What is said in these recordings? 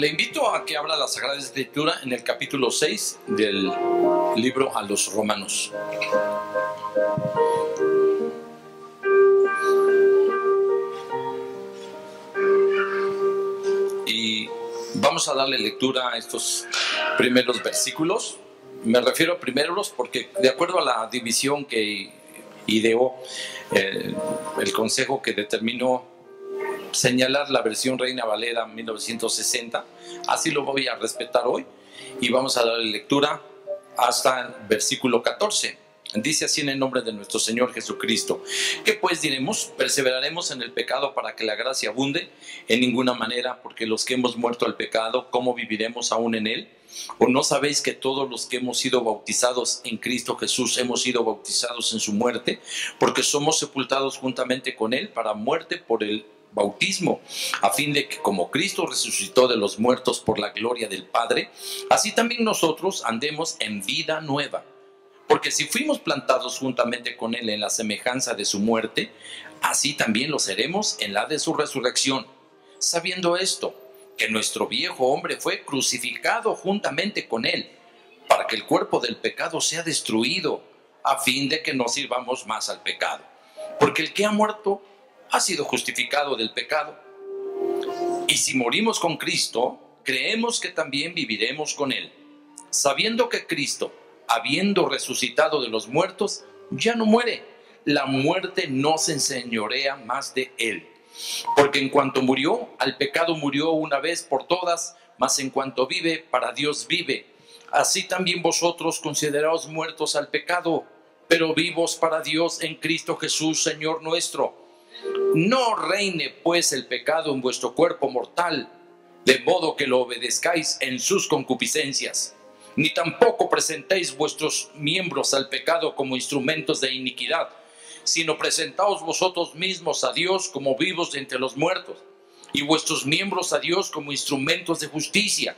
Le invito a que abra la Sagrada Escritura en el capítulo 6 del libro a los Romanos. Y vamos a darle lectura a estos primeros versículos. Me refiero a primeros porque de acuerdo a la división que ideó el consejo que determinó señalar la versión Reina Valera 1960, así lo voy a respetar hoy y vamos a darle lectura hasta el versículo 14. Dice así en el nombre de nuestro Señor Jesucristo: ¿qué pues diremos? ¿Perseveraremos en el pecado para que la gracia abunde? En ninguna manera, porque los que hemos muerto al pecado, ¿cómo viviremos aún en él? ¿O no sabéis que todos los que hemos sido bautizados en Cristo Jesús hemos sido bautizados en su muerte? Porque somos sepultados juntamente con él para muerte por el bautismo, a fin de que como Cristo resucitó de los muertos por la gloria del Padre, así también nosotros andemos en vida nueva. Porque si fuimos plantados juntamente con él en la semejanza de su muerte, así también lo seremos en la de su resurrección, sabiendo esto, que nuestro viejo hombre fue crucificado juntamente con él, para que el cuerpo del pecado sea destruido, a fin de que no sirvamos más al pecado. Porque el que ha muerto ha sido justificado del pecado. Y si morimos con Cristo, creemos que también viviremos con él, sabiendo que Cristo, habiendo resucitado de los muertos, ya no muere. La muerte no se enseñorea más de él. Porque en cuanto murió, al pecado murió una vez por todas, mas en cuanto vive, para Dios vive. Así también vosotros consideraos muertos al pecado, pero vivos para Dios en Cristo Jesús, Señor nuestro. No reine pues el pecado en vuestro cuerpo mortal, de modo que lo obedezcáis en sus concupiscencias. Ni tampoco presentéis vuestros miembros al pecado como instrumentos de iniquidad, sino presentaos vosotros mismos a Dios como vivos de entre los muertos, y vuestros miembros a Dios como instrumentos de justicia,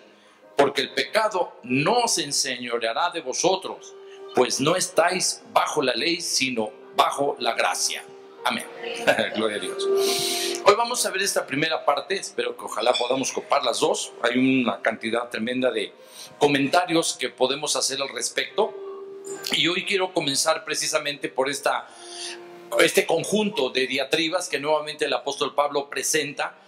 porque el pecado no se enseñoreará de vosotros, pues no estáis bajo la ley, sino bajo la gracia. Amén. Gloria a Dios. Hoy vamos a ver esta primera parte, espero que ojalá podamos copar las dos. Hay una cantidad tremenda de comentarios que podemos hacer al respecto. Y hoy quiero comenzar precisamente por este conjunto de diatribas que nuevamente el apóstol Pablo presenta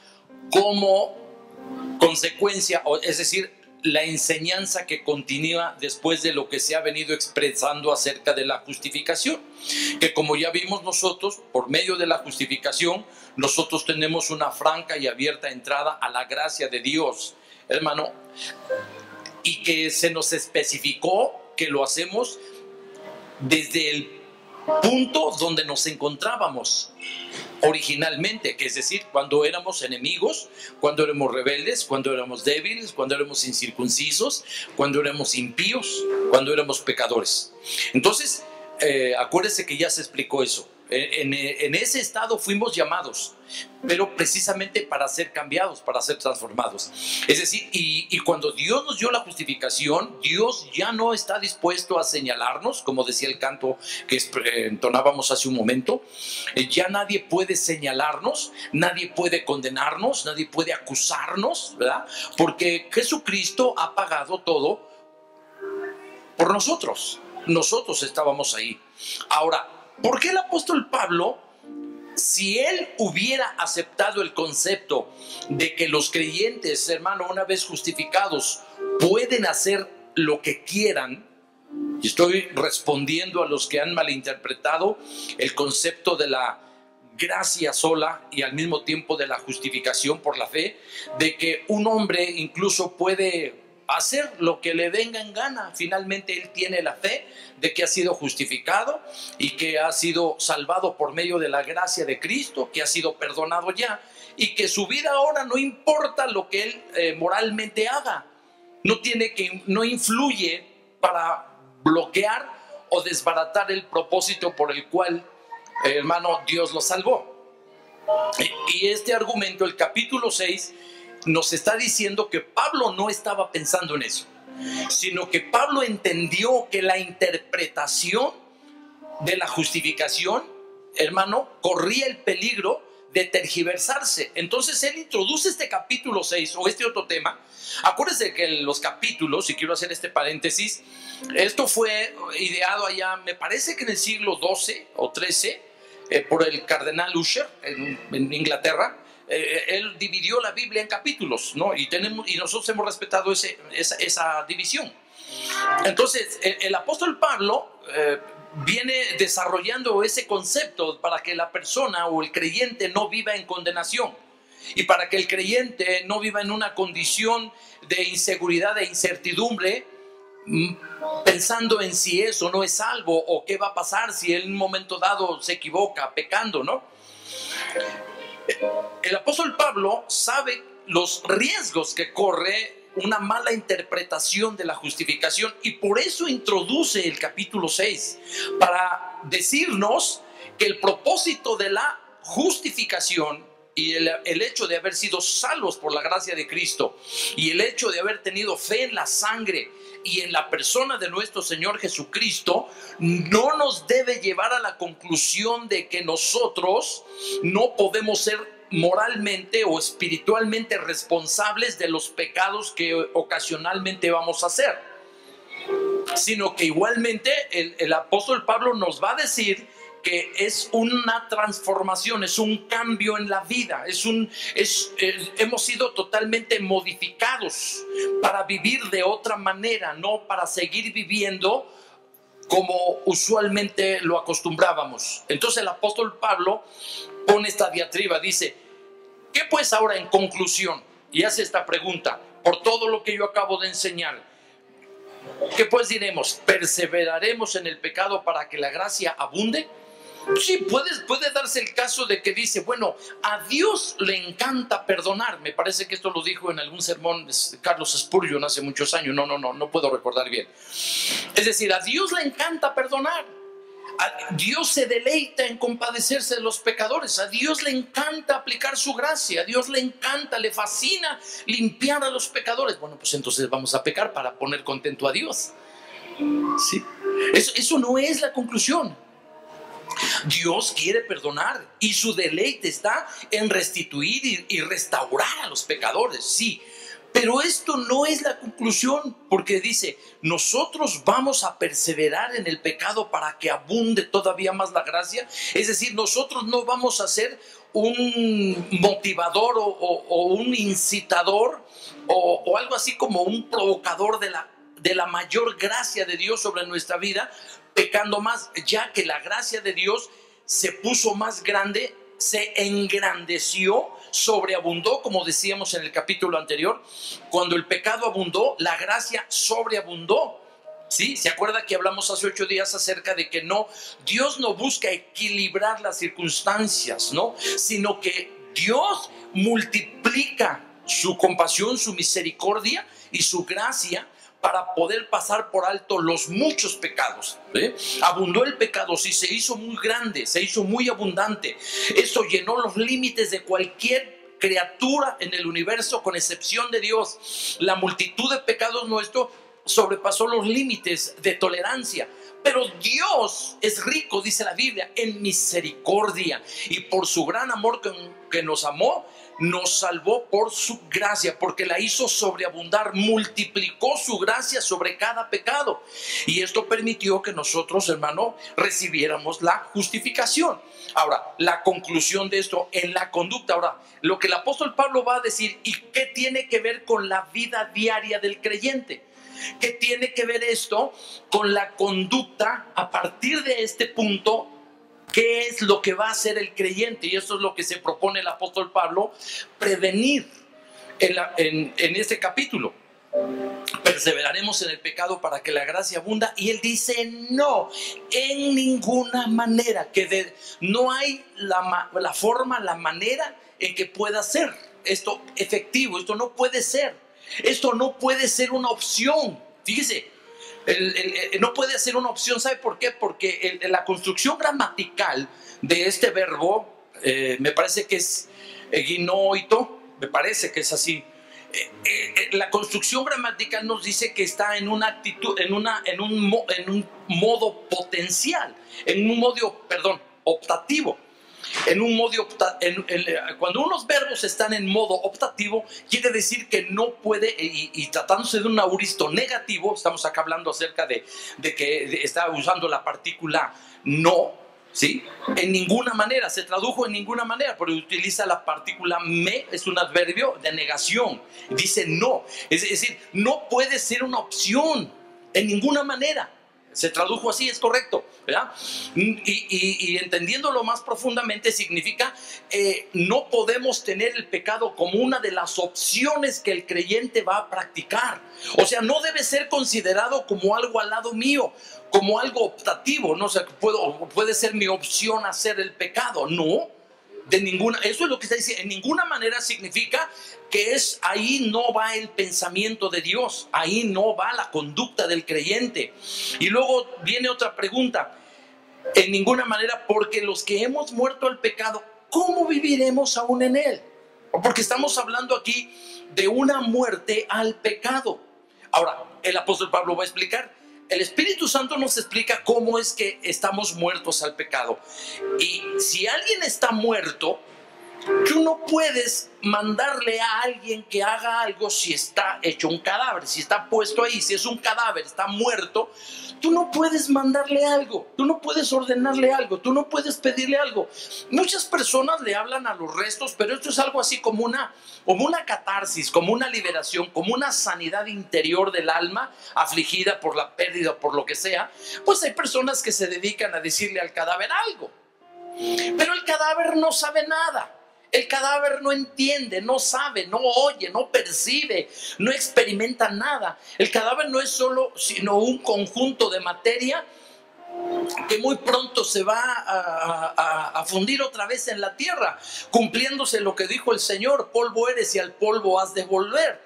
como consecuencia, es decir, la enseñanza que continúa después de lo que se ha venido expresando acerca de la justificación, que como ya vimos nosotros, por medio de la justificación, nosotros tenemos una franca y abierta entrada a la gracia de Dios, hermano, y que se nos especificó que lo hacemos desde el punto donde nos encontrábamos originalmente, que es decir, cuando éramos enemigos, cuando éramos rebeldes, cuando éramos débiles, cuando éramos incircuncisos, cuando éramos impíos, cuando éramos pecadores. Entonces, acuérdese que ya se explicó eso. En ese estado fuimos llamados, pero precisamente para ser cambiados, para ser transformados. Es decir, y cuando Dios nos dio la justificación, Dios ya no está dispuesto a señalarnos, como decía el canto que entonábamos hace un momento. Ya nadie puede señalarnos, nadie puede condenarnos, nadie puede acusarnos, ¿verdad? Porque Jesucristo ha pagado todo por nosotros. Nosotros estábamos ahí. Ahora, ¿por qué el apóstol Pablo, si él hubiera aceptado el concepto de que los creyentes, hermano, una vez justificados, pueden hacer lo que quieran? Y estoy respondiendo a los que han malinterpretado el concepto de la gracia sola y al mismo tiempo de la justificación por la fe, de que un hombre incluso puede hacer lo que le venga en gana. Finalmente él tiene la fe de que ha sido justificado y que ha sido salvado por medio de la gracia de Cristo, que ha sido perdonado ya y que su vida ahora no importa lo que él moralmente haga, no influye para bloquear o desbaratar el propósito por el cual, hermano, Dios lo salvó. Y este argumento, el capítulo 6, nos está diciendo que Pablo no estaba pensando en eso, sino que Pablo entendió que la interpretación de la justificación, hermano, corría el peligro de tergiversarse. Entonces él introduce este capítulo 6 o este otro tema. Acuérdense que los capítulos, y quiero hacer este paréntesis, esto fue ideado allá, me parece que en el siglo XII o XIII, por el cardenal Usher en Inglaterra. Él dividió la Biblia en capítulos, ¿no? Y nosotros hemos respetado esa división. Entonces, el apóstol Pablo viene desarrollando ese concepto para que la persona o el creyente no viva en condenación. Y para que el creyente no viva en una condición de inseguridad e incertidumbre, pensando en si es o no es salvo, o qué va a pasar si en un momento dado se equivoca pecando, ¿no? El apóstol Pablo sabe los riesgos que corre una mala interpretación de la justificación, y por eso introduce el capítulo 6 para decirnos que el propósito de la justificación y el hecho de haber sido salvos por la gracia de Cristo y el hecho de haber tenido fe en la sangre y en la persona de nuestro Señor Jesucristo no nos debe llevar a la conclusión de que nosotros no podemos ser moralmente o espiritualmente responsables de los pecados que ocasionalmente vamos a hacer, sino que igualmente el apóstol Pablo nos va a decir que es una transformación, es un cambio en la vida, hemos sido totalmente modificados para vivir de otra manera, no para seguir viviendo como usualmente lo acostumbrábamos. Entonces el apóstol Pablo pone esta diatriba, dice: ¿qué pues ahora en conclusión? Y hace esta pregunta: por todo lo que yo acabo de enseñar, ¿qué pues diremos? ¿Perseveraremos en el pecado para que la gracia abunde? Sí, puede darse el caso de que dice, bueno, a Dios le encanta perdonar. Me parece que esto lo dijo en algún sermón Carlos Spurgeon hace muchos años. No puedo recordar bien. Es decir, a Dios le encanta perdonar. A Dios se deleita en compadecerse de los pecadores. A Dios le encanta aplicar su gracia. A Dios le encanta, le fascina limpiar a los pecadores. Bueno, pues entonces vamos a pecar para poner contento a Dios. ¿Sí? Eso no es la conclusión. Dios quiere perdonar y su deleite está en restituir y restaurar a los pecadores, sí. Pero esto no es la conclusión, porque dice, nosotros vamos a perseverar en el pecado para que abunde todavía más la gracia. Es decir, nosotros no vamos a ser un motivador o un incitador o algo así como un provocador de la mayor gracia de Dios sobre nuestra vida, pecando más, ya que la gracia de Dios se puso más grande, se engrandeció, sobreabundó, como decíamos en el capítulo anterior. Cuando el pecado abundó, la gracia sobreabundó. ¿Sí? ¿Se acuerda que hablamos hace 8 días acerca de que Dios no busca equilibrar las circunstancias, ¿no? Sino que Dios multiplica su compasión, su misericordia y su gracia para poder pasar por alto los muchos pecados. Abundó el pecado, sí, se hizo muy grande, se hizo muy abundante. Esto llenó los límites de cualquier criatura en el universo, con excepción de Dios. La multitud de pecados nuestros sobrepasó los límites de tolerancia. Pero Dios es rico, dice la Biblia, en misericordia, y por su gran amor que nos amó, nos salvó por su gracia, porque la hizo sobreabundar, multiplicó su gracia sobre cada pecado. Y esto permitió que nosotros, hermano, recibiéramos la justificación. Ahora, la conclusión de esto en la conducta. Ahora, lo que el apóstol Pablo va a decir, ¿y qué tiene que ver con la vida diaria del creyente? ¿Qué tiene que ver esto con la conducta a partir de este punto? ¿Qué es lo que va a hacer el creyente? Y eso es lo que se propone el apóstol Pablo prevenir en este capítulo. Perseveraremos en el pecado para que la gracia abunda. Y él dice, no, en ninguna manera, no hay la forma, la manera en que pueda ser esto efectivo. Esto no puede ser. Esto no puede ser una opción. Fíjese, no puede ser una opción. ¿Sabe por qué? Porque la construcción gramatical de este verbo, me parece que es ginoito, me parece que es así. La construcción gramatical nos dice que está en una actitud, en un modo potencial, en un modo, optativo. en un modo cuando unos verbos están en modo optativo, quiere decir que no puede, y tratándose de un auristo negativo, estamos acá hablando acerca de que está usando la partícula no, ¿sí? En ninguna manera, se tradujo en ninguna manera, porque utiliza la partícula me, es un adverbio de negación, dice no, es decir, no puede ser una opción en ninguna manera. Se tradujo así, es correcto, ¿verdad? Y entendiéndolo más profundamente significa no podemos tener el pecado como una de las opciones que el creyente va a practicar. O sea, no debe ser considerado como algo al lado mío, como algo optativo, ¿no? O sea, puede ser mi opción hacer el pecado, no. De ninguna, eso es lo que está diciendo. En ninguna manera significa que ahí no va el pensamiento de Dios, ahí no va la conducta del creyente. Y luego viene otra pregunta: en ninguna manera, porque los que hemos muerto al pecado, ¿cómo viviremos aún en él? Porque estamos hablando aquí de una muerte al pecado. Ahora, el apóstol Pablo va a explicar. El Espíritu Santo nos explica cómo es que estamos muertos al pecado. Y si alguien está muerto, tú no puedes mandarle a alguien que haga algo si está hecho un cadáver, si está puesto ahí, si es un cadáver, está muerto. Tú no puedes mandarle algo, tú no puedes ordenarle algo, tú no puedes pedirle algo. Muchas personas le hablan a los restos, pero esto es algo así como una catarsis, como una liberación, como una sanidad interior del alma afligida por la pérdida o por lo que sea. Pues hay personas que se dedican a decirle al cadáver algo, pero el cadáver no sabe nada. El cadáver no entiende, no sabe, no oye, no percibe, no experimenta nada. El cadáver no es sino un conjunto de materia que muy pronto se va a fundir otra vez en la tierra, cumpliéndose lo que dijo el Señor: polvo eres y al polvo has de volver.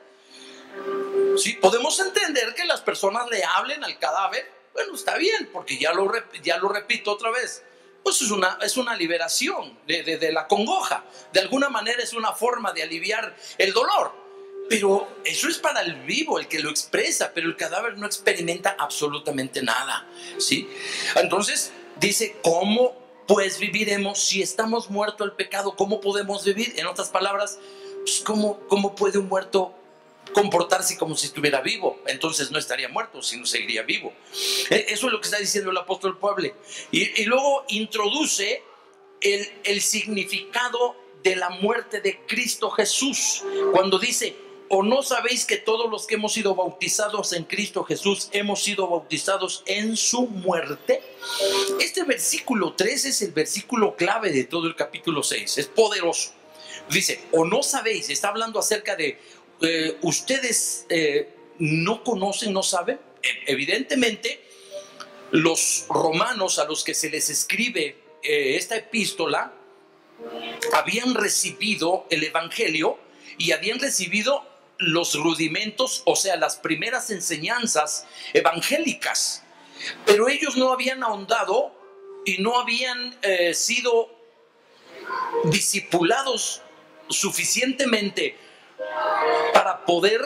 ¿Sí? Podemos entender que las personas le hablen al cadáver. Bueno, está bien, porque ya lo repito otra vez. Pues es una liberación de la congoja. De alguna manera es una forma de aliviar el dolor. Pero eso es para el vivo, el que lo expresa. Pero el cadáver no experimenta absolutamente nada, ¿sí? Entonces dice: ¿cómo pues viviremos si estamos muertos al pecado? ¿Cómo podemos vivir? En otras palabras, pues, ¿cómo puede un muerto comportarse como si estuviera vivo? Entonces no estaría muerto, sino seguiría vivo. Eso es lo que está diciendo el apóstol Pablo. Y luego introduce el significado de la muerte de Cristo Jesús, cuando dice: ¿o no sabéis que todos los que hemos sido bautizados en Cristo Jesús hemos sido bautizados en su muerte? Este versículo 3 es el versículo clave de todo el capítulo 6. Es poderoso. Dice: ¿o no sabéis? Está hablando acerca de ustedes no conocen, no saben. Evidentemente los romanos a los que se les escribe esta epístola habían recibido el evangelio y habían recibido los rudimentos, o sea, las primeras enseñanzas evangélicas, pero ellos no habían ahondado y no habían sido discipulados suficientemente para poder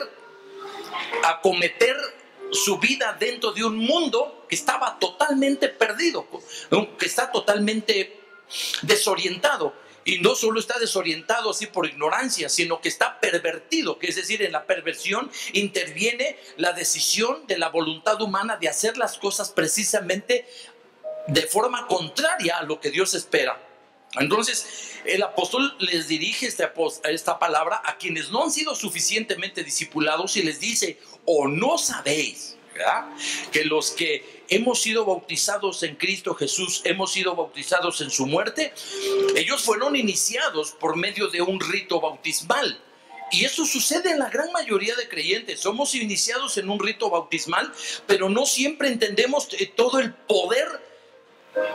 acometer su vida dentro de un mundo que estaba totalmente perdido, que está totalmente desorientado. Y no solo está desorientado así por ignorancia, sino que está pervertido, que es decir, en la perversión interviene la decisión de la voluntad humana de hacer las cosas precisamente de forma contraria a lo que Dios espera. Entonces el apóstol les dirige esta palabra a quienes no han sido suficientemente discipulados y les dice: ¿o no sabéis, ¿verdad?, que los que hemos sido bautizados en Cristo Jesús hemos sido bautizados en su muerte? Ellos fueron iniciados por medio de un rito bautismal. Y eso sucede en la gran mayoría de creyentes. Somos iniciados en un rito bautismal, pero no siempre entendemos todo el poder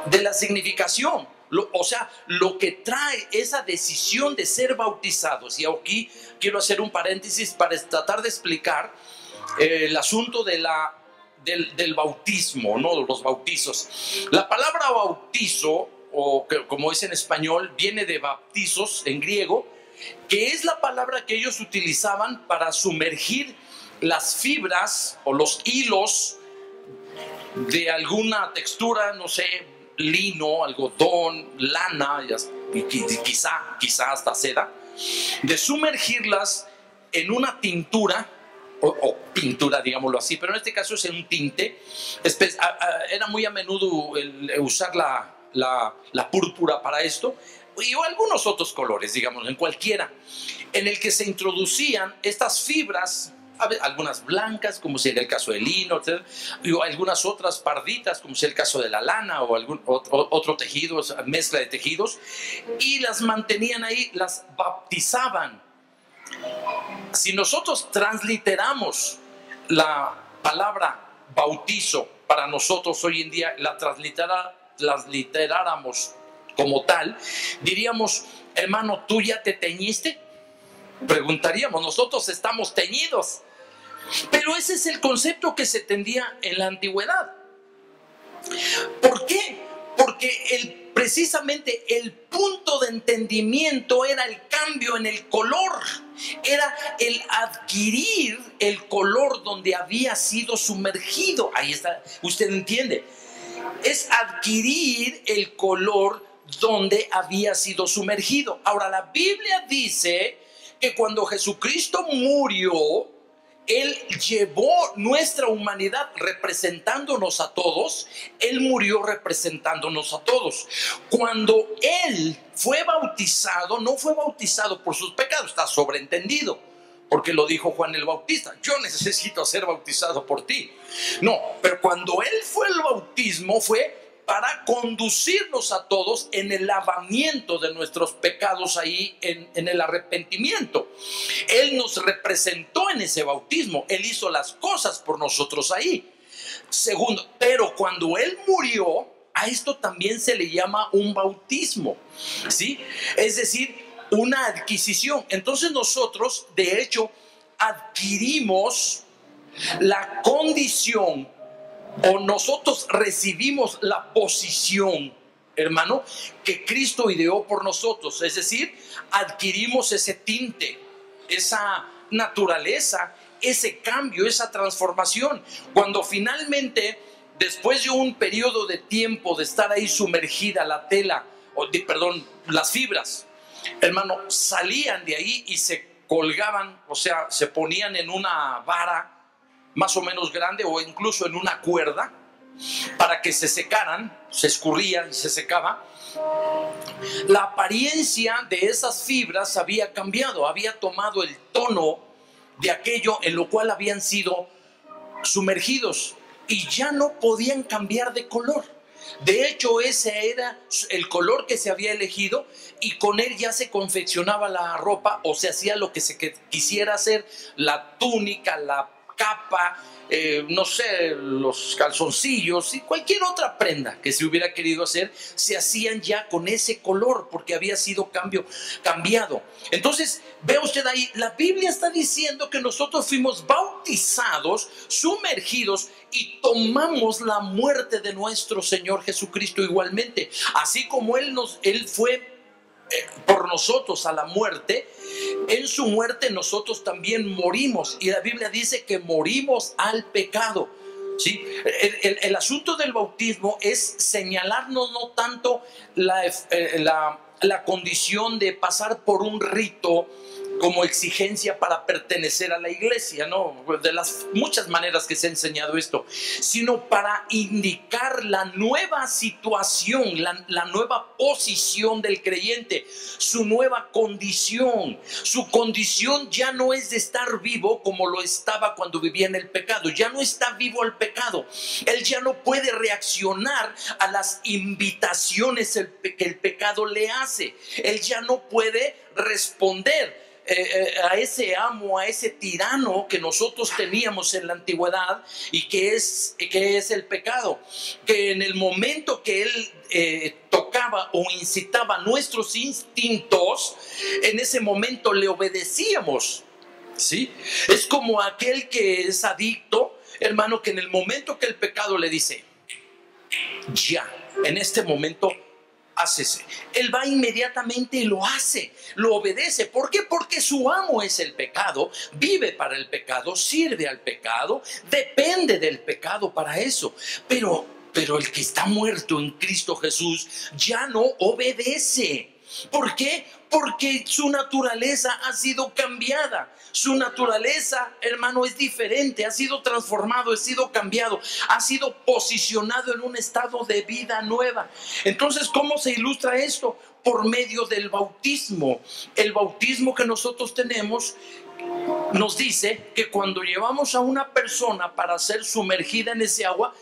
de la significación. O sea, lo que trae esa decisión de ser bautizados. Y aquí quiero hacer un paréntesis para tratar de explicar el asunto del bautismo, ¿no? Los bautizos. La palabra bautizo, o como es en español, viene de baptizos en griego, que es la palabra que ellos utilizaban para sumergir las fibras o los hilos de alguna textura, no sé, lino, algodón, lana, y quizá hasta seda, de sumergirlas en una tintura o pintura, digámoslo así, pero en este caso es en un tinte. Era muy a menudo usar la púrpura para esto, y o algunos otros colores, digamos, en cualquiera, en el que se introducían estas fibras, algunas blancas, como sería el caso del lino, y algunas otras parditas, como sería el caso de la lana o algún otro tejido, mezcla de tejidos, y las mantenían ahí, las bautizaban. Si nosotros transliteramos la palabra bautizo para nosotros hoy en día, la transliteráramos como tal, diríamos: hermano, ¿tú ya te teñiste? Preguntaríamos, nosotros estamos teñidos. Pero ese es el concepto que se tendía en la antigüedad. ¿Por qué? Porque precisamente el punto de entendimiento era el cambio en el color, era el adquirir el color donde había sido sumergido. Ahí está, usted entiende, es adquirir el color donde había sido sumergido. Ahora, la Biblia dice que cuando Jesucristo murió, Él llevó nuestra humanidad representándonos a todos. Él murió representándonos a todos. Cuando Él fue bautizado, no fue bautizado por sus pecados, está sobreentendido, porque lo dijo Juan el Bautista: yo necesito ser bautizado por ti. No, pero cuando Él fue el bautismo, fue para conducirnos a todos en el lavamiento de nuestros pecados, ahí en el arrepentimiento. Él nos representó en ese bautismo. Él hizo las cosas por nosotros ahí. Segundo, pero cuando Él murió, a esto también se le llama un bautismo, ¿sí? Es decir, una adquisición. Entonces nosotros, de hecho, adquirimos la condición, o nosotros recibimos la posición, hermano, que Cristo ideó por nosotros. Es decir, adquirimos ese tinte, esa naturaleza, ese cambio, esa transformación. Cuando finalmente, después de un periodo de tiempo de estar ahí sumergida la tela, las fibras, hermano, salían de ahí y se colgaban, o sea, se ponían en una vara más o menos grande, o incluso en una cuerda, para que se secaran, se escurría y se secaba. La apariencia de esas fibras había cambiado, había tomado el tono de aquello en lo cual habían sido sumergidos, y ya no podían cambiar de color. De hecho, ese era el color que se había elegido, y con él ya se confeccionaba la ropa, o se hacía lo que se quisiera hacer: la túnica, la capa, no sé, los calzoncillos y cualquier otra prenda que se hubiera querido hacer, se hacían ya con ese color, porque había sido cambiado. Entonces, ve usted ahí, la Biblia está diciendo que nosotros fuimos bautizados, sumergidos, y tomamos la muerte de nuestro Señor Jesucristo igualmente. Así como Él fue por nosotros a la muerte, en su muerte nosotros también morimos. Y la Biblia dice que morimos al pecado, ¿sí? El asunto del bautismo es señalarnos no tanto la condición de pasar por un rito como exigencia para pertenecer a la iglesia, ¿no? De las muchas maneras que se ha enseñado esto, sino para indicar la nueva situación, la nueva posición del creyente, su nueva condición. Su condición ya no es de estar vivo como lo estaba cuando vivía en el pecado. Ya no está vivo al pecado. Él ya no puede reaccionar a las invitaciones que el pecado le hace. Él ya no puede responder a ese amo, a ese tirano que nosotros teníamos en la antigüedad, y que es el pecado, que en el momento que él tocaba o incitaba nuestros instintos, en ese momento le obedecíamos, ¿sí? Es como aquel que es adicto, hermano, que en el momento que el pecado le dice: ya, en este momento hácese, él va inmediatamente y lo hace, lo obedece. ¿Por qué? Porque su amo es el pecado, vive para el pecado, sirve al pecado, depende del pecado para eso. Pero el que está muerto en Cristo Jesús ya no obedece. ¿Por qué? Porque su naturaleza ha sido cambiada. Su naturaleza, hermano, es diferente. Ha sido transformado, ha sido cambiado, ha sido posicionado en un estado de vida nueva. Entonces, ¿cómo se ilustra esto? Por medio del bautismo. El bautismo que nosotros tenemos nos dice que cuando llevamos a una persona para ser sumergida en ese agua,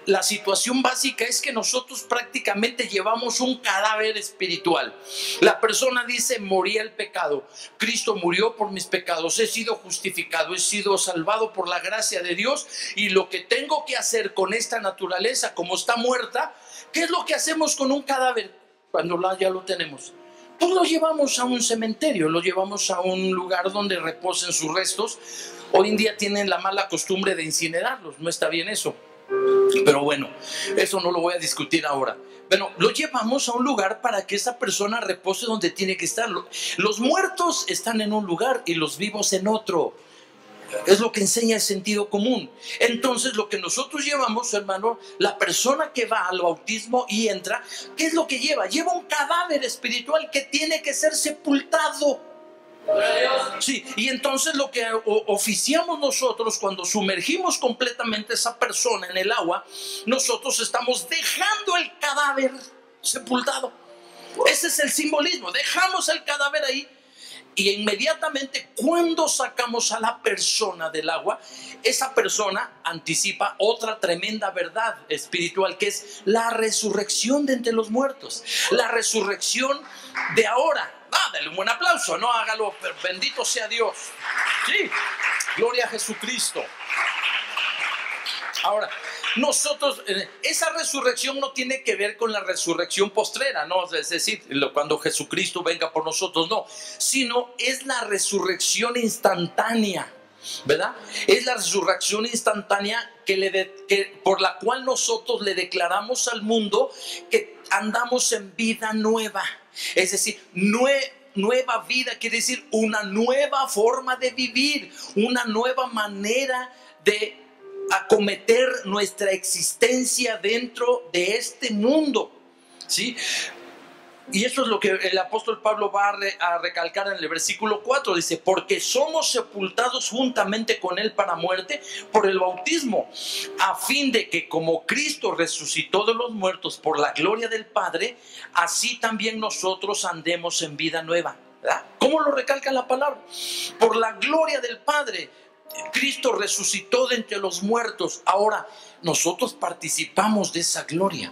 la situación básica es que nosotros prácticamente llevamos un cadáver espiritual. La persona dice: morí el pecado, Cristo murió por mis pecados, he sido justificado, he sido salvado por la gracia de Dios, y lo que tengo que hacer con esta naturaleza, como está muerta, ¿qué es lo que hacemos con un cadáver cuando ya lo tenemos? Pues lo llevamos a un cementerio, lo llevamos a un lugar donde reposen sus restos. Hoy en día tienen la mala costumbre de incinerarlos, no está bien eso. Pero bueno, eso no lo voy a discutir ahora. Bueno, lo llevamos a un lugar para que esa persona repose donde tiene que estar. Los muertos están en un lugar y los vivos en otro. Es lo que enseña el sentido común. Entonces, lo que nosotros llevamos, hermano, la persona que va al bautismo y entra, ¿qué es lo que lleva? Lleva un cadáver espiritual que tiene que ser sepultado. Sí, y entonces lo que oficiamos nosotros cuando sumergimos completamente a esa persona en el agua, nosotros estamos dejando el cadáver sepultado. Ese es el simbolismo. Dejamos el cadáver ahí. Y inmediatamente cuando sacamos a la persona del agua, esa persona anticipa otra tremenda verdad espiritual, que es la resurrección de entre los muertos. La resurrección de ahora. Dale un buen aplauso, no hágalo, bendito sea Dios. Sí, gloria a Jesucristo. Ahora, nosotros, esa resurrección no tiene que ver con la resurrección postrera, no, es decir, cuando Jesucristo venga por nosotros, no, sino es la resurrección instantánea, ¿verdad? Es la resurrección instantánea por la cual nosotros le declaramos al mundo que andamos en vida nueva. Es decir, nueva vida quiere decir una nueva forma de vivir, una nueva manera de acometer nuestra existencia dentro de este mundo, ¿sí? Y eso es lo que el apóstol Pablo va a recalcar en el versículo 4. Dice: porque somos sepultados juntamente con él para muerte por el bautismo, a fin de que como Cristo resucitó de los muertos por la gloria del Padre, así también nosotros andemos en vida nueva, ¿verdad? ¿Cómo lo recalca la palabra? Por la gloria del Padre. Cristo resucitó de entre los muertos. Ahora nosotros participamos de esa gloria.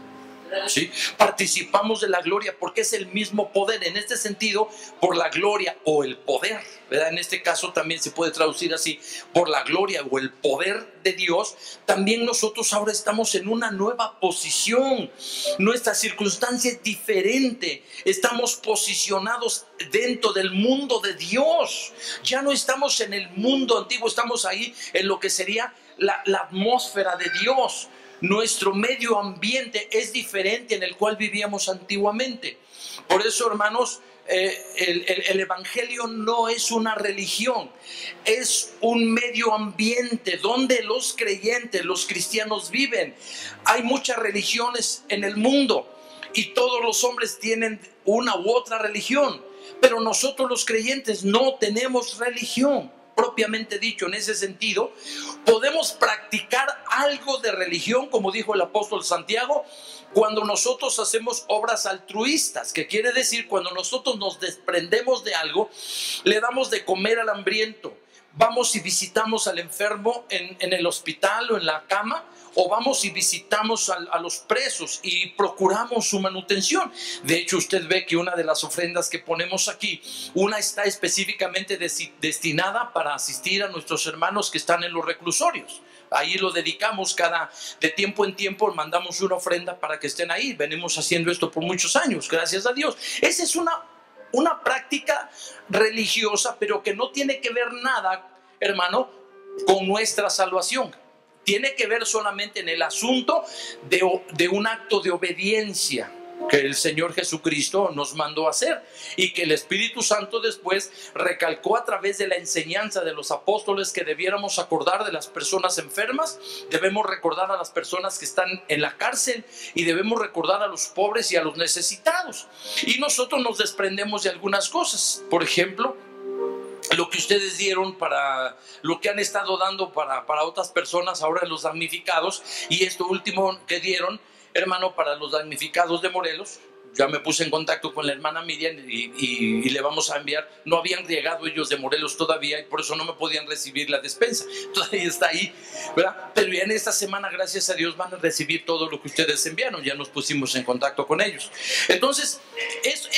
¿Sí? Participamos de la gloria porque es el mismo poder. En este sentido, por la gloria o el poder, ¿verdad? En este caso también se puede traducir así: por la gloria o el poder de Dios. También nosotros ahora estamos en una nueva posición. Nuestra circunstancia es diferente. Estamos posicionados dentro del mundo de Dios. Ya no estamos en el mundo antiguo, estamos ahí en lo que sería la atmósfera de Dios. Nuestro medio ambiente es diferente en el cual vivíamos antiguamente. Por eso, hermanos, el evangelio no es una religión, es un medio ambiente donde los creyentes, los cristianos viven. Hay muchas religiones en el mundo y todos los hombres tienen una u otra religión, pero nosotros los creyentes no tenemos religión propiamente dicho. En ese sentido, podemos practicar algo de religión, como dijo el apóstol Santiago, cuando nosotros hacemos obras altruistas, que quiere decir cuando nosotros nos desprendemos de algo, le damos de comer al hambriento, vamos y visitamos al enfermo en el hospital o en la cama, o vamos y visitamos a los presos y procuramos su manutención. De hecho, usted ve que una de las ofrendas que ponemos aquí, una está específicamente destinada para asistir a nuestros hermanos que están en los reclusorios. Ahí lo dedicamos de tiempo en tiempo, mandamos una ofrenda para que estén ahí. Venimos haciendo esto por muchos años, gracias a Dios. Esa es una práctica religiosa, pero que no tiene que ver nada, hermano, con nuestra salvación. Tiene que ver solamente en el asunto de un acto de obediencia. que el Señor Jesucristo nos mandó a hacer y que el Espíritu Santo después recalcó a través de la enseñanza de los apóstoles, que debiéramos acordar de las personas enfermas, debemos recordar a las personas que están en la cárcel y debemos recordar a los pobres y a los necesitados. Y nosotros nos desprendemos de algunas cosas, por ejemplo, lo que ustedes dieron para lo que han estado dando para otras personas ahora en los damnificados, y esto último que dieron, hermano, para los damnificados de Morelos. Ya me puse en contacto con la hermana Miriam y le vamos a enviar. No habían llegado ellos de Morelos todavía y por eso no me podían recibir la despensa. Todavía está ahí, ¿verdad? Pero ya en esta semana, gracias a Dios, van a recibir todo lo que ustedes enviaron. Ya nos pusimos en contacto con ellos. Entonces,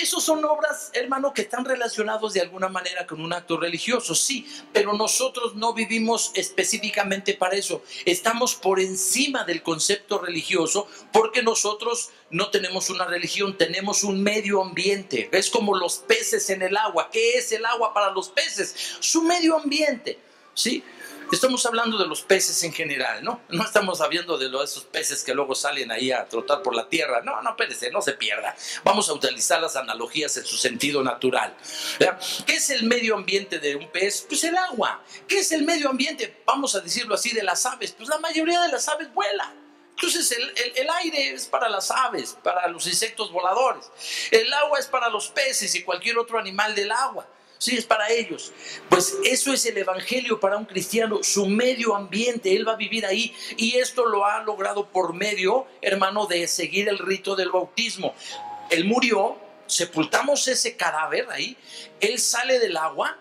esos son obras, hermano, que están relacionados de alguna manera con un acto religioso, sí, pero nosotros no vivimos específicamente para eso. Estamos por encima del concepto religioso porque nosotros no tenemos una religión, tenemos un medio ambiente. Es como los peces en el agua. ¿Qué es el agua para los peces? Su medio ambiente, ¿sí? Estamos hablando de los peces en general, ¿no? No estamos hablando de esos peces que luego salen ahí a trotar por la tierra. No, espérese, no se pierda. Vamos a utilizar las analogías en su sentido natural. ¿Ya? ¿Qué es el medio ambiente de un pez? Pues el agua. ¿Qué es el medio ambiente, vamos a decirlo así, de las aves? Pues la mayoría de las aves vuela. Entonces el aire es para las aves, para los insectos voladores. El agua es para los peces y cualquier otro animal del agua. Sí, es para ellos. Pues eso es el evangelio para un cristiano, su medio ambiente. Él va a vivir ahí, y esto lo ha logrado por medio, hermano, de seguir el rito del bautismo. Él murió, sepultamos ese cadáver ahí, él sale del agua,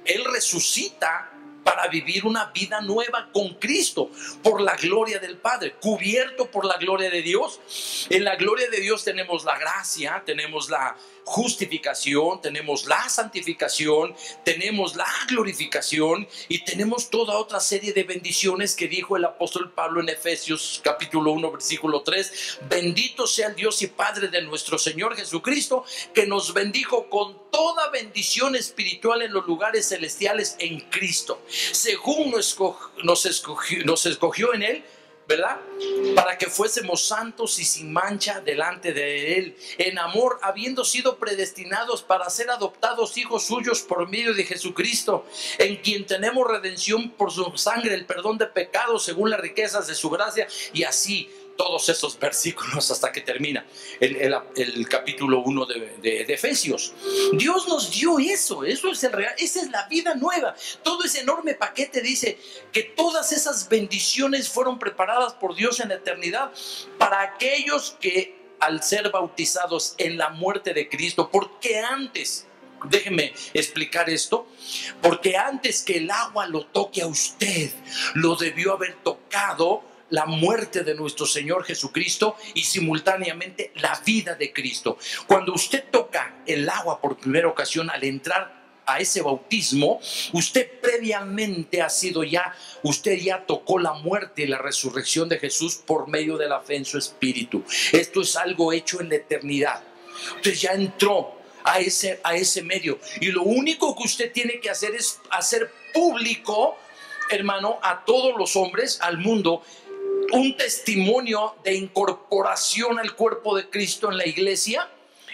él resucita para vivir una vida nueva con Cristo, por la gloria del Padre, cubierto por la gloria de Dios. En la gloria de Dios tenemos la gracia, tenemos la justificación, tenemos la santificación, tenemos la glorificación y tenemos toda otra serie de bendiciones que dijo el apóstol Pablo en Efesios capítulo 1 versículo 3: bendito sea el Dios y Padre de nuestro Señor Jesucristo, que nos bendijo con toda bendición espiritual en los lugares celestiales en Cristo, según nos escogió en Él, ¿verdad? Para que fuésemos santos y sin mancha delante de Él, en amor, habiendo sido predestinados para ser adoptados hijos suyos por medio de Jesucristo, en quien tenemos redención por su sangre, el perdón de pecados según las riquezas de su gracia. Y así todos esos versículos hasta que termina el capítulo 1 de Efesios. Dios nos dio eso es el real, esa es la vida nueva. Todo ese enorme paquete dice que todas esas bendiciones fueron preparadas por Dios en la eternidad para aquellos que, al ser bautizados en la muerte de Cristo, porque antes, déjeme explicar esto, porque antes que el agua lo toque a usted, lo debió haber tocado la muerte de nuestro Señor Jesucristo y simultáneamente la vida de Cristo. Cuando usted toca el agua por primera ocasión, al entrar a ese bautismo, usted previamente usted ya tocó la muerte y la resurrección de Jesús por medio de la fe en su espíritu. Esto es algo hecho en la eternidad. Usted ya entró a ese medio, y lo único que usted tiene que hacer es hacer público, hermano, a todos los hombres, al mundo, un testimonio de incorporación al cuerpo de Cristo en la iglesia,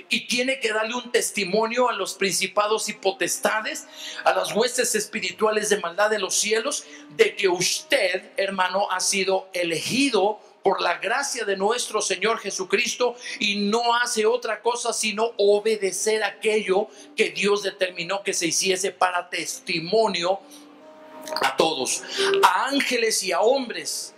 y tiene que darle un testimonio a los principados y potestades, a las huestes espirituales de maldad de los cielos, de que usted, hermano, ha sido elegido por la gracia de nuestro Señor Jesucristo y no hace otra cosa sino obedecer aquello que Dios determinó que se hiciese para testimonio a todos, a ángeles y a hombres,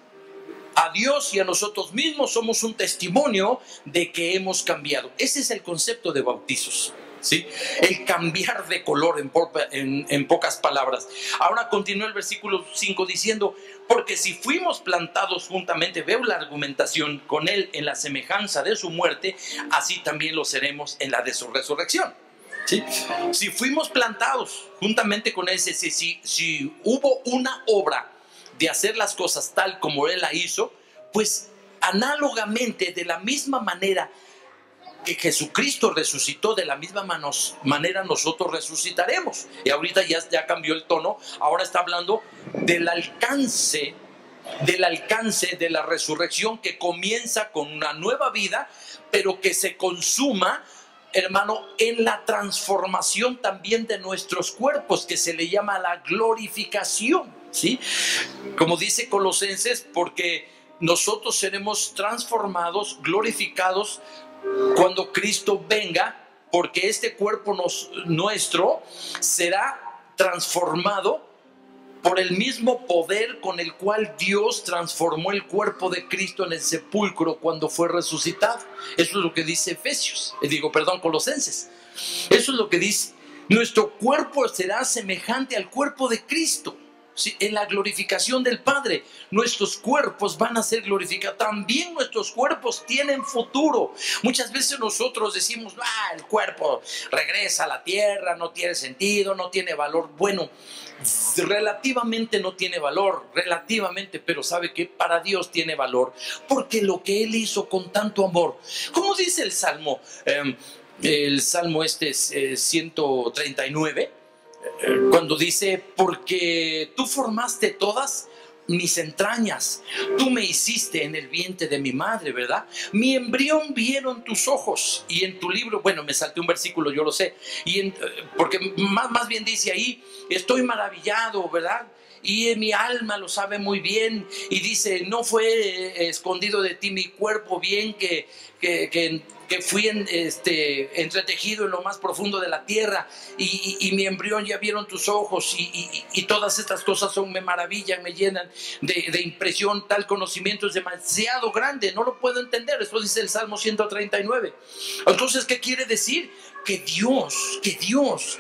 a Dios y a nosotros mismos. Somos un testimonio de que hemos cambiado. Ese es el concepto de bautizos, ¿sí? El cambiar de color, en pocas palabras. Ahora continúa el versículo 5 diciendo: porque si fuimos plantados juntamente, veo la argumentación, con Él en la semejanza de su muerte, así también lo seremos en la de su resurrección. ¿Sí? Si fuimos plantados juntamente con Él, si hubo una obra de hacer las cosas tal como Él la hizo, pues análogamente, de la misma manera que Jesucristo resucitó, de la misma manera nosotros resucitaremos. Y ahorita ya cambió el tono, ahora está hablando del alcance del alcance de la resurrección, que comienza con una nueva vida, pero que se consuma, hermano, en la transformación también de nuestros cuerpos, que se le llama la glorificación, ¿sí? Como dice Colosenses, porque nosotros seremos transformados, glorificados cuando Cristo venga, porque este cuerpo nuestro será transformado por el mismo poder con el cual Dios transformó el cuerpo de Cristo en el sepulcro cuando fue resucitado. Eso es lo que dice Colosenses. Eso es lo que dice. Nuestro cuerpo será semejante al cuerpo de Cristo. Sí, en la glorificación del Padre, nuestros cuerpos van a ser glorificados. También nuestros cuerpos tienen futuro. Muchas veces nosotros decimos, el cuerpo regresa a la tierra, no tiene sentido, no tiene valor. Bueno, relativamente no tiene valor, relativamente, pero ¿sabe qué? Para Dios tiene valor, porque lo que Él hizo con tanto amor, como dice el Salmo, el Salmo 139, cuando dice, porque tú formaste todas mis entrañas, tú me hiciste en el vientre de mi madre, ¿verdad? Mi embrión vieron tus ojos, y en tu libro, bueno, me salté un versículo, yo lo sé, porque más bien dice ahí, estoy maravillado, ¿verdad? Y mi alma lo sabe muy bien, y dice, no fue escondido de ti mi cuerpo, bien que fui entretejido en lo más profundo de la tierra, y mi embrión ya vieron tus ojos, y todas estas cosas me maravillan, me llenan de impresión. Tal conocimiento es demasiado grande, no lo puedo entender. Eso dice el Salmo 139. Entonces, ¿qué quiere decir? Que Dios,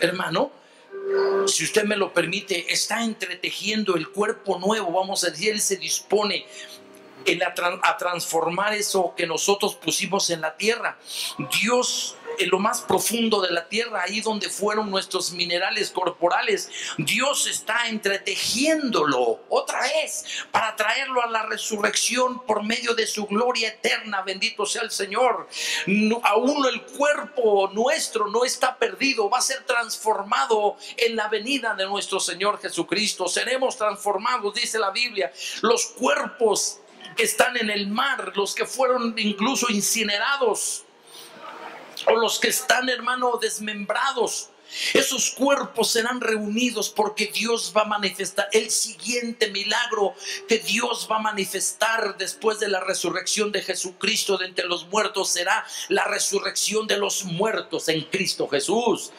hermano, si usted me lo permite, está entretejiendo el cuerpo nuevo, vamos a decir. Él se dispone a transformar eso que nosotros pusimos en la tierra. Dios, en lo más profundo de la tierra, ahí donde fueron nuestros minerales corporales, Dios está entretejiéndolo otra vez para traerlo a la resurrección por medio de su gloria eterna. Bendito sea el Señor. Aún el cuerpo nuestro no está perdido, va a ser transformado en la venida de nuestro Señor Jesucristo. Seremos transformados, dice la Biblia. Los cuerpos que están en el mar, los que fueron incluso incinerados, o los que están, hermano, desmembrados, esos cuerpos serán reunidos, porque Dios va a manifestar el siguiente milagro que Dios va a manifestar después de la resurrección de Jesucristo de entre los muertos. Será la resurrección de los muertos en Cristo Jesús.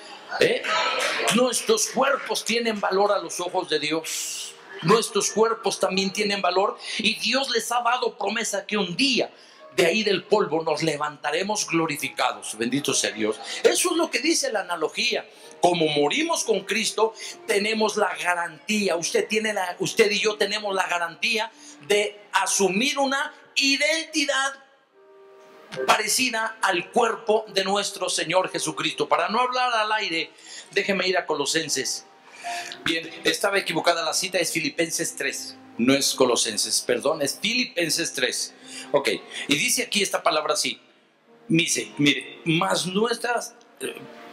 Nuestros cuerpos tienen valor a los ojos de Dios. Nuestros cuerpos también tienen valor, y Dios les ha dado promesa que un día de ahí del polvo nos levantaremos glorificados. Bendito sea Dios. Eso es lo que dice la analogía. Como morimos con Cristo, tenemos la garantía. Usted y yo tenemos la garantía de asumir una identidad parecida al cuerpo de nuestro Señor Jesucristo. Para no hablar al aire, déjeme ir a Colosenses. Bien, estaba equivocada la cita, es Filipenses 3, no es Colosenses, perdón, es Filipenses 3. Ok, y dice aquí esta palabra así, dice, mire,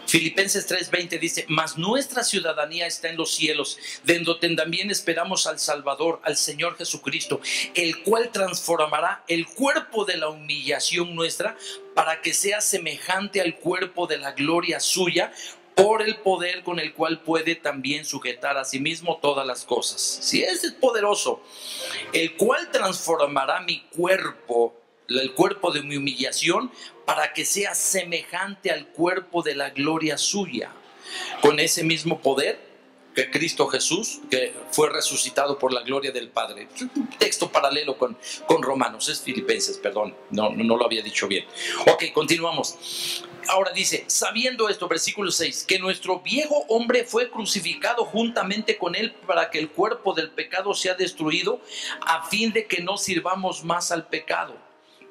Filipenses 3:20 dice, mas nuestra ciudadanía está en los cielos, de donde también esperamos al Salvador, al Señor Jesucristo, el cual transformará el cuerpo de la humillación nuestra para que sea semejante al cuerpo de la gloria suya, por el poder con el cual puede también sujetar a sí mismo todas las cosas. Si ese es poderoso, el cual transformará mi cuerpo, el cuerpo de mi humillación, para que sea semejante al cuerpo de la gloria suya, con ese mismo poder que Cristo Jesús, que fue resucitado por la gloria del Padre. Es un texto paralelo con Romanos, es Filipenses, perdón, no lo había dicho bien. Ok, continuamos. Ahora dice, sabiendo esto, versículo 6, que nuestro viejo hombre fue crucificado juntamente con él para que el cuerpo del pecado sea destruido, a fin de que no sirvamos más al pecado.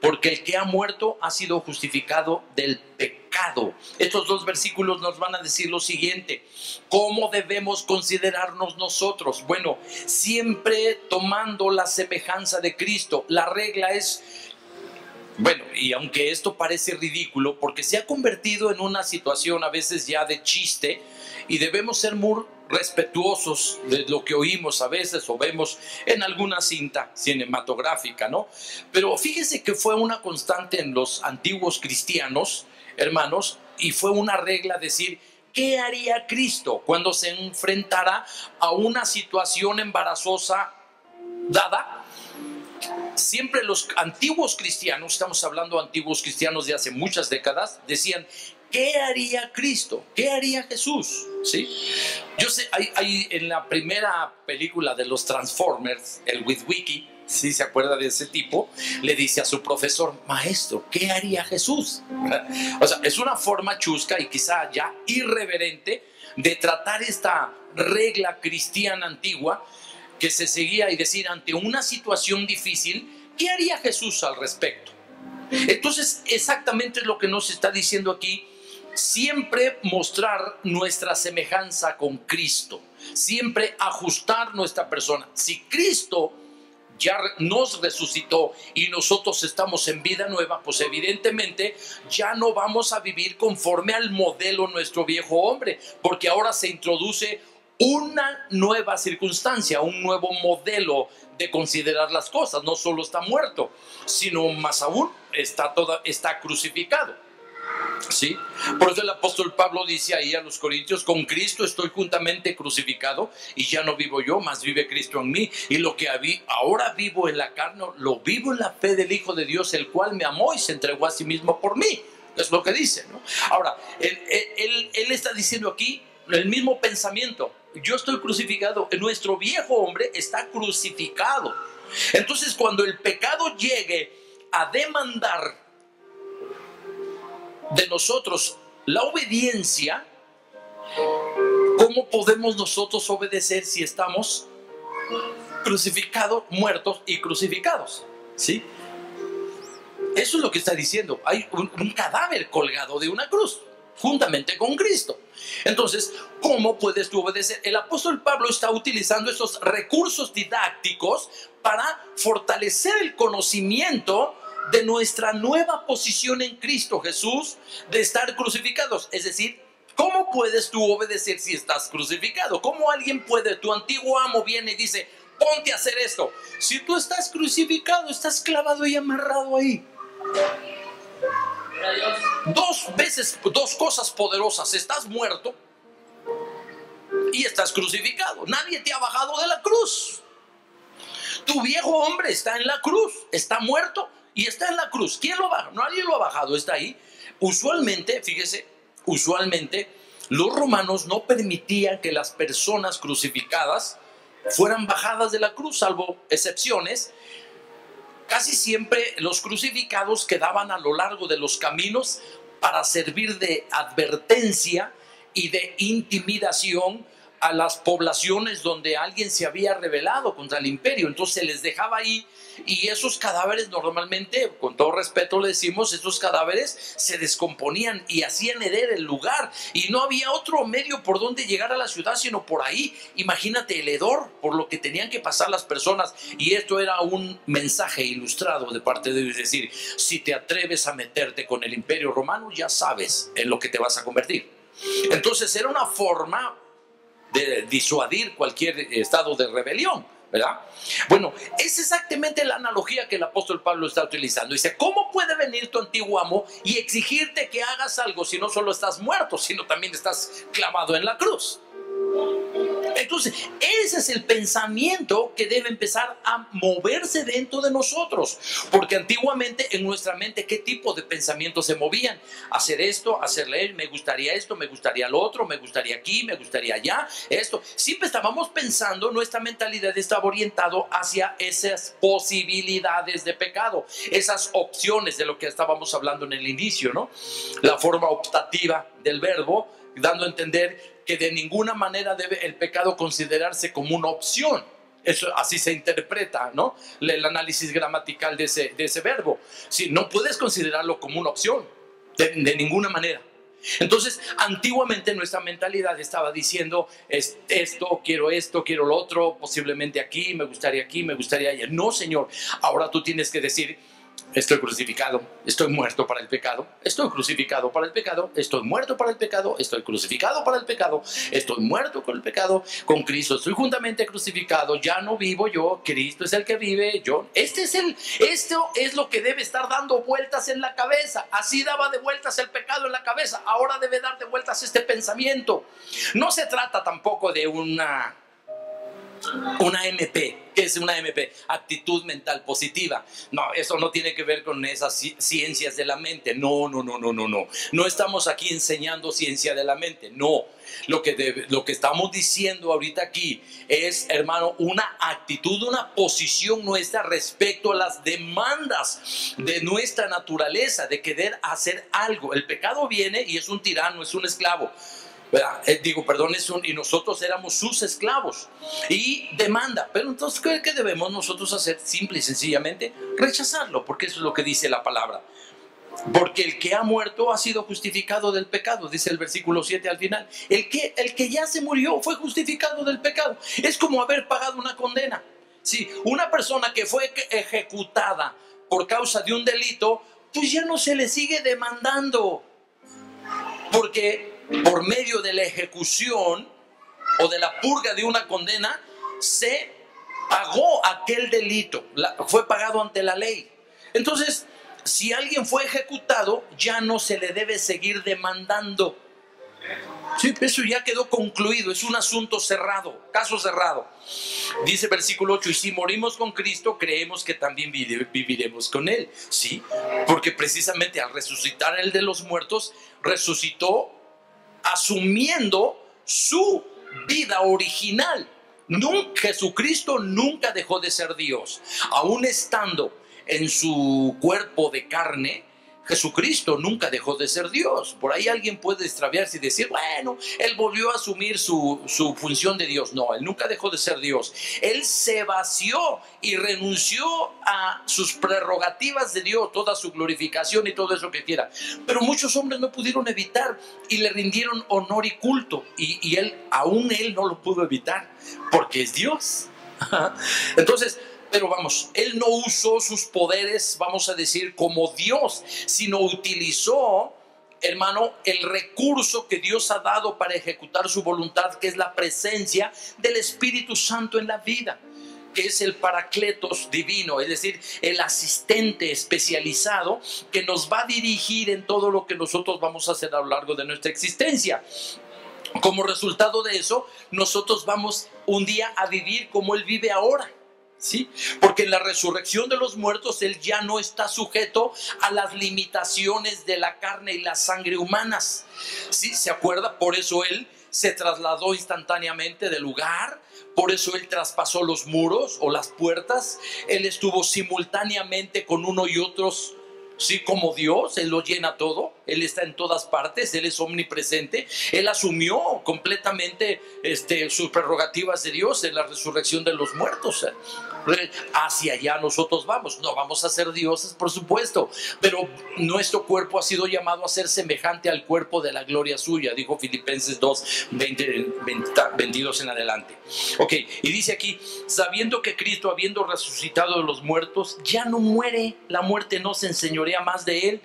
Porque el que ha muerto ha sido justificado del pecado. Estos dos versículos nos van a decir lo siguiente: ¿cómo debemos considerarnos nosotros? Bueno, siempre tomando la semejanza de Cristo. La regla es, bueno, y aunque esto parece ridículo, porque se ha convertido en una situación a veces ya de chiste, y debemos ser muy respetuosos de lo que oímos a veces o vemos en alguna cinta cinematográfica, ¿no? Pero fíjese que fue una constante en los antiguos cristianos, hermanos, y fue una regla decir: ¿qué haría Cristo cuando se enfrentara a una situación embarazosa dada? Siempre los antiguos cristianos, estamos hablando de antiguos cristianos de hace muchas décadas, decían: ¿qué haría Cristo? ¿Qué haría Jesús? ¿Sí? Yo sé, hay en la primera película de los Transformers, el Witwicky, si se acuerda de ese tipo, le dice a su profesor: maestro, ¿qué haría Jesús? O sea, es una forma chusca y quizá ya irreverente de tratar esta regla cristiana antigua que se seguía, y decir, ante una situación difícil, ¿qué haría Jesús al respecto? Entonces, exactamente es lo que nos está diciendo aquí: siempre mostrar nuestra semejanza con Cristo, siempre ajustar nuestra persona. Si Cristo ya nos resucitó y nosotros estamos en vida nueva, pues evidentemente ya no vamos a vivir conforme al modelo nuestro viejo hombre, porque ahora se introduce una nueva circunstancia, un nuevo modelo de considerar las cosas. No solo está muerto, sino más aún está crucificado. ¿Sí? Por eso el apóstol Pablo dice ahí a los corintios: con Cristo estoy juntamente crucificado, y ya no vivo yo, mas vive Cristo en mí, y lo que ahora vivo en la carne, lo vivo en la fe del Hijo de Dios, el cual me amó y se entregó a sí mismo por mí. Es lo que dice, ¿no? Ahora, él está diciendo aquí el mismo pensamiento: yo estoy crucificado, nuestro viejo hombre está crucificado. Entonces, cuando el pecado llegue a demandar de nosotros la obediencia, ¿cómo podemos nosotros obedecer si estamos crucificados, muertos y crucificados? ¿Sí? Eso es lo que está diciendo. Hay un cadáver colgado de una cruz juntamente con Cristo. Entonces, ¿cómo puedes tú obedecer? El apóstol Pablo está utilizando estos recursos didácticos para fortalecer el conocimiento de nuestra nueva posición en Cristo Jesús, de estar crucificados. Es decir, ¿cómo puedes tú obedecer si estás crucificado? ¿Cómo alguien puede? Tu antiguo amo viene y dice: ponte a hacer esto. Si tú estás crucificado, estás clavado y amarrado ahí. Dos cosas poderosas: estás muerto y estás crucificado. Nadie te ha bajado de la cruz. Tu viejo hombre está en la cruz, está muerto y está en la cruz. ¿Quién lo baja? Nadie lo ha bajado, está ahí. Usualmente, fíjese, los romanos no permitían que las personas crucificadas fueran bajadas de la cruz, salvo excepciones. Casi siempre los crucificados quedaban a lo largo de los caminos para servir de advertencia y de intimidación a las poblaciones donde alguien se había rebelado contra el imperio. Entonces se les dejaba ahí, y esos cadáveres normalmente, con todo respeto le decimos, esos cadáveres se descomponían y hacían heder el lugar, y no había otro medio por donde llegar a la ciudad sino por ahí. Imagínate el hedor por lo que tenían que pasar las personas. Y esto era un mensaje ilustrado de parte de Dios: es decir, si te atreves a meterte con el imperio romano, ya sabes en lo que te vas a convertir. Entonces era una forma de disuadir cualquier estado de rebelión, ¿verdad? Bueno, es exactamente la analogía que el apóstol Pablo está utilizando. Dice: ¿cómo puede venir tu antiguo amo y exigirte que hagas algo si no solo estás muerto, sino también estás clavado en la cruz? Entonces, ese es el pensamiento que debe empezar a moverse dentro de nosotros. Porque antiguamente en nuestra mente, ¿qué tipo de pensamientos se movían? Hacer esto, hacerle, me gustaría esto, me gustaría lo otro, me gustaría aquí, me gustaría allá, esto. Siempre estábamos pensando, nuestra mentalidad estaba orientado hacia esas posibilidades de pecado, esas opciones de lo que estábamos hablando en el inicio, ¿no? La forma optativa del verbo, dando a entender que de ninguna manera debe el pecado considerarse como una opción. Eso así se interpreta, ¿no? El análisis gramatical de ese verbo. Sí, no puedes considerarlo como una opción, de ninguna manera. Entonces, antiguamente nuestra mentalidad estaba diciendo: esto, quiero lo otro, posiblemente aquí, me gustaría allá. No, Señor, ahora tú tienes que decir: Estoy crucificado, estoy muerto para el pecado, estoy crucificado para el pecado, estoy muerto para el pecado, estoy crucificado para el pecado, estoy muerto con el pecado, con Cristo estoy juntamente crucificado, ya no vivo yo, Cristo es el que vive, yo. Esto es lo que debe estar dando vueltas en la cabeza. Así daba de vueltas el pecado en la cabeza, ahora debe dar de vueltas este pensamiento. No se trata tampoco de una MP. ¿Qué es una MP? Actitud mental positiva. No, eso no tiene que ver con esas ciencias de la mente. No. No estamos aquí enseñando ciencia de la mente. No. Lo que estamos diciendo ahorita aquí es, hermano, una actitud, una posición nuestra respecto a las demandas de nuestra naturaleza, de querer hacer algo. El pecado viene y es un tirano, es un esclavo. Y nosotros éramos sus esclavos y demanda. Pero entonces, ¿qué debemos nosotros hacer? Simple y sencillamente rechazarlo, porque eso es lo que dice la palabra. Porque el que ha muerto ha sido justificado del pecado, dice el versículo 7 al final. El que ya se murió fue justificado del pecado. Es como haber pagado una condena. Sí, una persona que fue ejecutada por causa de un delito, pues ya no se le sigue demandando, porque por medio de la ejecución o de la purga de una condena se pagó aquel delito, fue pagado ante la ley. Entonces, si alguien fue ejecutado, ya no se le debe seguir demandando. Sí, eso ya quedó concluido, es un asunto cerrado, caso cerrado. Dice versículo 8, y si morimos con Cristo, creemos que también viviremos con Él. Sí, porque precisamente al resucitar el de los muertos, resucitó asumiendo su vida original. Jesucristo nunca dejó de ser Dios. Aún estando en su cuerpo de carne, Jesucristo nunca dejó de ser Dios. Por ahí alguien puede extraviarse y decir, bueno, Él volvió a asumir su función de Dios. No, Él nunca dejó de ser Dios. Él se vació y renunció a sus prerrogativas de Dios, toda su glorificación y todo eso que quiera. Pero muchos hombres no pudieron evitar y le rindieron honor y culto. Y aún Él no lo pudo evitar porque es Dios. Entonces, pero vamos, Él no usó sus poderes, vamos a decir, como Dios, sino utilizó, hermano, el recurso que Dios ha dado para ejecutar su voluntad, que es la presencia del Espíritu Santo en la vida, que es el Paracletos divino, es decir, el asistente especializado que nos va a dirigir en todo lo que nosotros vamos a hacer a lo largo de nuestra existencia. Como resultado de eso, nosotros vamos un día a vivir como Él vive ahora. ¿Sí? Porque en la resurrección de los muertos Él ya no está sujeto a las limitaciones de la carne y la sangre humanas. ¿Sí? ¿Se acuerda? Por eso Él se trasladó instantáneamente del lugar. Por eso Él traspasó los muros o las puertas. Él estuvo simultáneamente con uno y otros. Sí, como Dios, Él lo llena todo, Él está en todas partes, Él es omnipresente. Él asumió completamente sus prerrogativas de Dios en la resurrección de los muertos. Hacia allá nosotros vamos. No vamos a ser dioses, por supuesto, pero nuestro cuerpo ha sido llamado a ser semejante al cuerpo de la gloria suya, dijo Filipenses 2, 22 en adelante. Ok, y dice aquí, sabiendo que Cristo, habiendo resucitado de los muertos, ya no muere, la muerte no se enseñorea más de Él,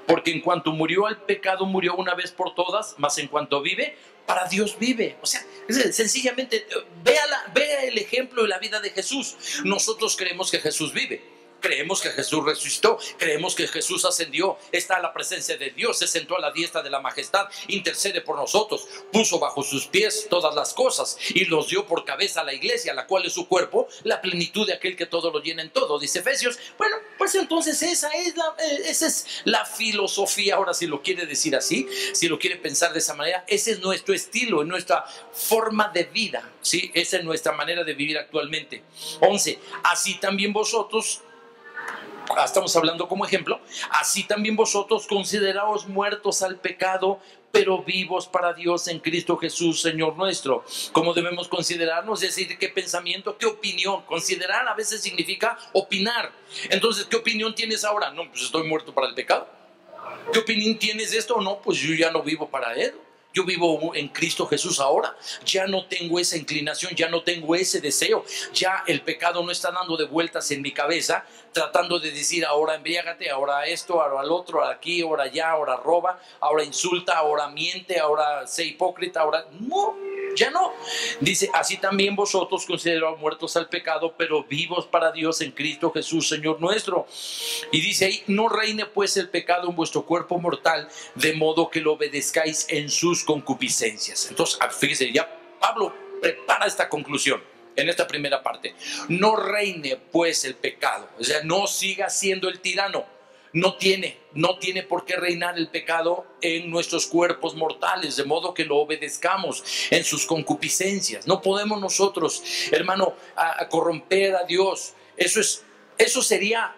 porque en cuanto murió el pecado, murió una vez por todas, mas en cuanto vive, para Dios vive. O sea, sencillamente, vea el ejemplo de la vida de Jesús. Nosotros creemos que Jesús vive. Creemos que Jesús resucitó, creemos que Jesús ascendió, está en la presencia de Dios, se sentó a la diestra de la majestad, intercede por nosotros, puso bajo sus pies todas las cosas y nos dio por cabeza a la iglesia, la cual es su cuerpo, la plenitud de aquel que todo lo llena en todo, dice Efesios. Bueno, pues entonces esa es la filosofía, ahora si lo quiere decir así, si lo quiere pensar de esa manera, ese es nuestro estilo, nuestra forma de vida, ¿sí? Esa es nuestra manera de vivir actualmente. 11. Así también vosotros, estamos hablando como ejemplo, así también vosotros consideraos muertos al pecado, pero vivos para Dios en Cristo Jesús, Señor nuestro. ¿Cómo debemos considerarnos? Es decir, ¿qué pensamiento, qué opinión? Considerar a veces significa opinar. Entonces, ¿qué opinión tienes ahora? No, pues estoy muerto para el pecado. ¿Qué opinión tienes de esto? No, pues yo ya no vivo para Él. Yo vivo en Cristo Jesús ahora. Ya no tengo esa inclinación, ya no tengo ese deseo. Ya el pecado no está dando de vueltas en mi cabeza, tratando de decir ahora embriágate, ahora esto, ahora al otro, ahora aquí, ahora allá, ahora roba, ahora insulta, ahora miente, ahora sé hipócrita, ahora no, ya no. Dice, así también vosotros considerados muertos al pecado, pero vivos para Dios en Cristo Jesús, Señor nuestro. Y dice ahí, no reine pues el pecado en vuestro cuerpo mortal, de modo que lo obedezcáis en sus concupiscencias. Entonces, fíjese, ya Pablo prepara esta conclusión en esta primera parte. No reine pues el pecado, o sea, no siga siendo el tirano. No tiene por qué reinar el pecado en nuestros cuerpos mortales, de modo que lo obedezcamos en sus concupiscencias. No podemos nosotros, hermano, a corromper a Dios. Eso sería,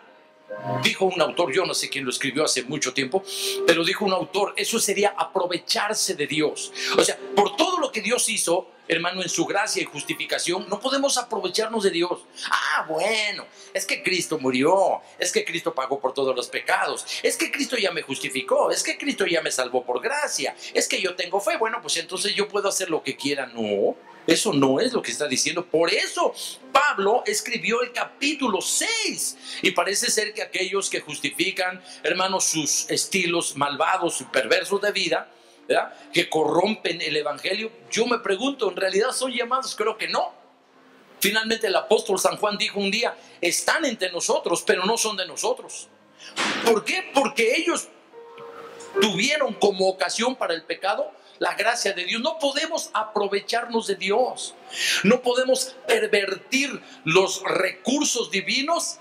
dijo un autor, yo no sé quién lo escribió hace mucho tiempo, pero dijo un autor, eso sería aprovecharse de Dios. O sea, por todo lo que Dios hizo, hermano, en su gracia y justificación, no podemos aprovecharnos de Dios. Ah, bueno, es que Cristo murió, es que Cristo pagó por todos los pecados, es que Cristo ya me justificó, es que Cristo ya me salvó por gracia, es que yo tengo fe, bueno, pues entonces yo puedo hacer lo que quiera. No, eso no es lo que está diciendo. Por eso Pablo escribió el capítulo 6. Y parece ser que aquellos que justifican, hermanos, sus estilos malvados y perversos de vida, ¿verdad?, que corrompen el evangelio, yo me pregunto, ¿en realidad son llamados? Creo que no. Finalmente el apóstol San Juan dijo un día, están entre nosotros, pero no son de nosotros. ¿Por qué? Porque ellos tuvieron como ocasión para el pecado la gracia de Dios. No podemos aprovecharnos de Dios. No podemos pervertir los recursos divinos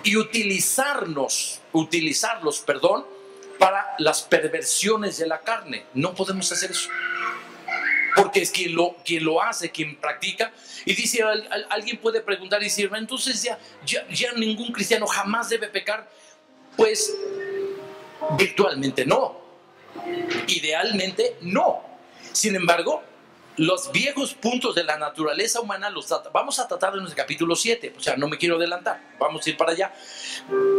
y utilizarlos, para las perversiones de la carne. No podemos hacer eso. Porque es quien lo hace, quien practica. Y dice, alguien puede preguntar y decir, entonces ya ningún cristiano jamás debe pecar. Pues virtualmente no. Idealmente no. Sin embargo, los viejos puntos de la naturaleza humana vamos a tratar en el capítulo 7. O sea, no me quiero adelantar, vamos a ir para allá.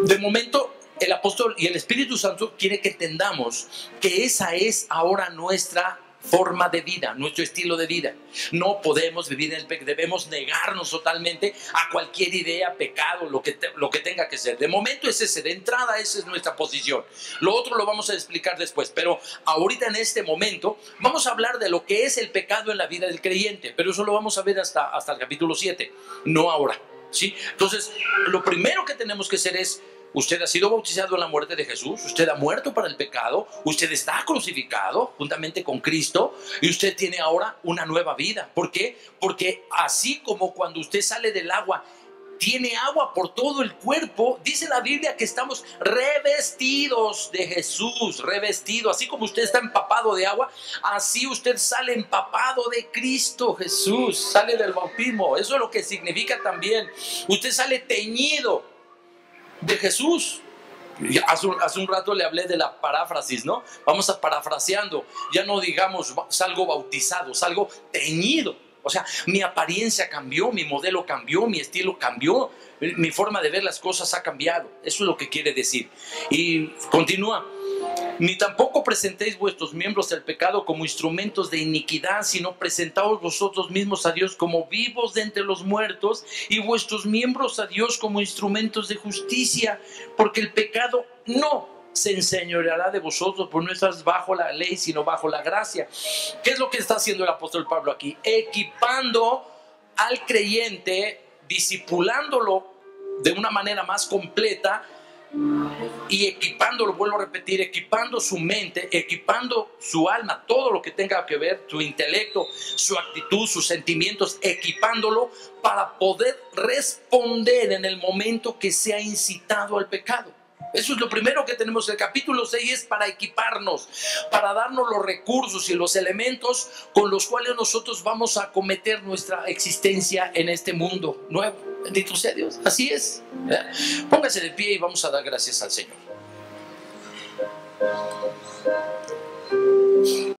De momento, el apóstol y el Espíritu Santo quiere que entendamos que esa es ahora nuestra forma de vida, nuestro estilo de vida. No podemos vivir en el pecado, debemos negarnos totalmente a cualquier idea, pecado, lo que tenga que ser. De momento es ese, de entrada esa es nuestra posición. Lo otro lo vamos a explicar después, pero ahorita en este momento vamos a hablar de lo que es el pecado en la vida del creyente, pero eso lo vamos a ver hasta el capítulo 7, no ahora, ¿sí? Entonces, lo primero que tenemos que hacer es, usted ha sido bautizado en la muerte de Jesús, usted ha muerto para el pecado, usted está crucificado juntamente con Cristo y usted tiene ahora una nueva vida. ¿Por qué? Porque así como cuando usted sale del agua, tiene agua por todo el cuerpo, dice la Biblia que estamos revestidos de Jesús, revestido, así como usted está empapado de agua, así usted sale empapado de Cristo Jesús, sale del bautismo. Eso es lo que significa también. Usted sale teñido de Jesús. Hace un rato le hablé de la paráfrasis, ¿no? Vamos a parafraseando. Ya no digamos salgo bautizado, salgo teñido. O sea, mi apariencia cambió, mi modelo cambió, mi estilo cambió, mi forma de ver las cosas ha cambiado. Eso es lo que quiere decir. Y continúa. Ni tampoco presentéis vuestros miembros al pecado como instrumentos de iniquidad, sino presentaos vosotros mismos a Dios como vivos de entre los muertos y vuestros miembros a Dios como instrumentos de justicia, porque el pecado no se enseñoreará de vosotros, por no estás bajo la ley, sino bajo la gracia. ¿Qué es lo que está haciendo el apóstol Pablo aquí? Equipando al creyente, discipulándolo de una manera más completa, y equipándolo, vuelvo a repetir, equipando su mente, equipando su alma, todo lo que tenga que ver, su intelecto, su actitud, sus sentimientos, equipándolo para poder responder en el momento que sea incitado al pecado. Eso es lo primero que tenemos. El capítulo 6 es para equiparnos, para darnos los recursos y los elementos con los cuales nosotros vamos a acometer nuestra existencia en este mundo nuevo. Bendito sea Dios. Así es. Póngase de pie y vamos a dar gracias al Señor.